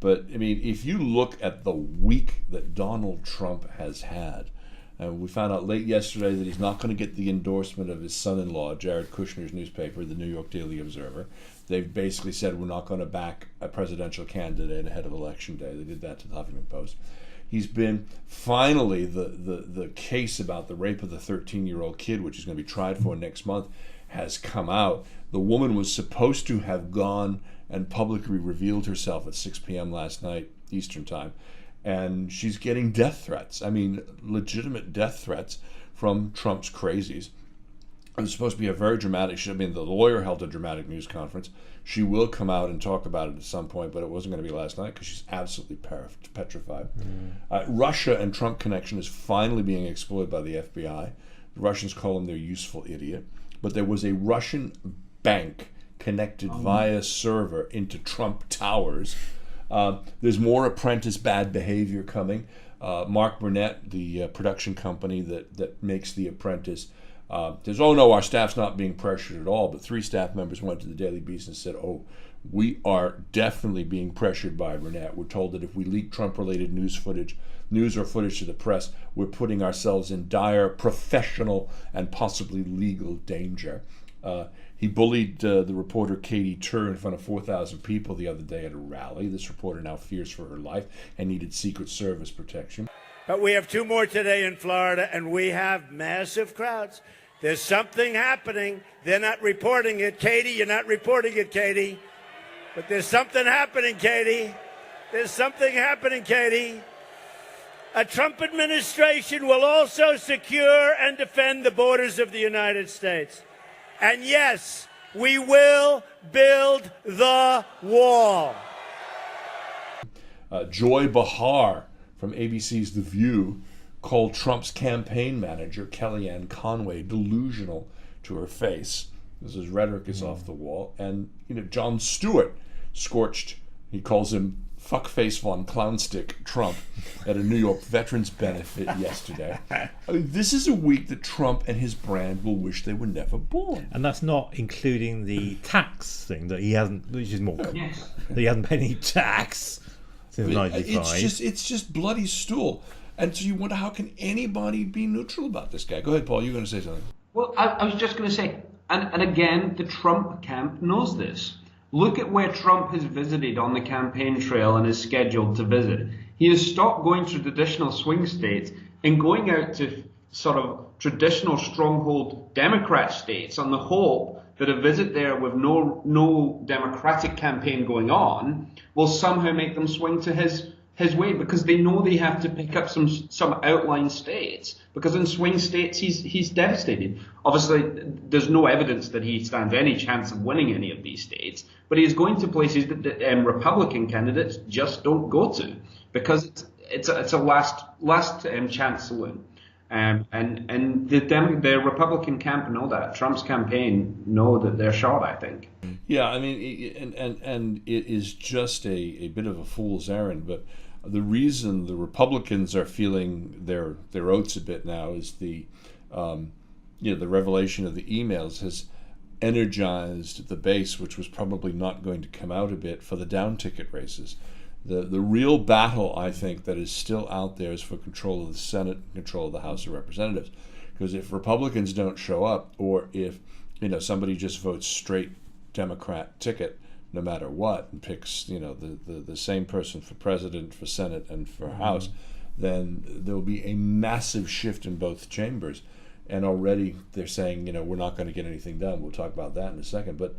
But I mean, if you look at the week that Donald Trump has had, and we found out late yesterday that he's not going to get the endorsement of his son-in-law, Jared Kushner's newspaper, the New York Daily Observer. They've basically said we're not going to back a presidential candidate ahead of Election Day. They did that to the Huffington Post. He's been finally the case about the rape of the 13-year-old kid, which is going to be tried for next month, has come out. The woman was supposed to have gone and publicly revealed herself at 6 p.m. last night, Eastern Time. And she's getting death threats. I mean, legitimate death threats from Trump's crazies. It was supposed to be a very dramatic, the lawyer held a dramatic news conference. She will come out and talk about it at some point, but it wasn't going to be last night because she's absolutely petrified. Russia and Trump connection is finally being exploited by the FBI. The Russians call him their useful idiot. But there was a Russian bank connected via server into Trump Towers. There's more Apprentice bad behavior coming. Mark Burnett, the production company that makes The Apprentice, says, oh no, our staff's not being pressured at all. But 3 staff members went to the Daily Beast and said, oh, we are definitely being pressured by Burnett. We're told that if we leak Trump-related news or footage to the press, we're putting ourselves in dire professional and possibly legal danger. He bullied the reporter Katie Tur in front of 4,000 people the other day at a rally. This reporter now fears for her life and needed Secret Service protection. But we have 2 more today in Florida, and we have massive crowds. There's something happening. They're not reporting it. Katie, you're not reporting it, Katie. But there's something happening, Katie. There's something happening, Katie. A Trump administration will also secure and defend the borders of the United States. And yes, we will build the wall. Joy Behar from ABC's The View called Trump's campaign manager, Kellyanne Conway, delusional to her face. His rhetoric is off the wall. And Jon Stewart scorched, he calls him fuckface von Clownstick Trump at a New York veterans benefit yesterday. I mean, this is a week that Trump and his brand will wish they were never born. And that's not including the tax thing that he hasn't, which is more, that he hasn't paid any tax since 1995. It's just bloody stool. And so you wonder, how can anybody be neutral about this guy? Go ahead, Paul, you're going to say something. Well, I was just going to say, and again, the Trump camp knows this. Look at where Trump has visited on the campaign trail and is scheduled to visit. He has stopped going to traditional swing states and going out to sort of traditional stronghold Democrat states on the hope that a visit there with no Democratic campaign going on will somehow make them swing to his way, because they know they have to pick up some outlying states, because in swing states he's devastated. Obviously, there's no evidence that he stands any chance of winning any of these states, but he's going to places that Republican candidates just don't go to, because it's a last chance saloon. And the Republican camp know that. Trump's campaign know that they're short, I think. Yeah, I mean, and it is just a bit of a fool's errand. But the reason the Republicans are feeling their oats a bit now is the revelation of the emails has energized the base, which was probably not going to come out a bit, for the down ticket races. The real battle, I think, that is still out there is for control of the Senate and control of the House of Representatives. Because if Republicans don't show up, or if somebody just votes straight Democrat ticket no matter what and picks the same person for president, for Senate, and for House, then there'll be a massive shift in both chambers. And already they're saying, we're not going to get anything done. We'll talk about that in a second. But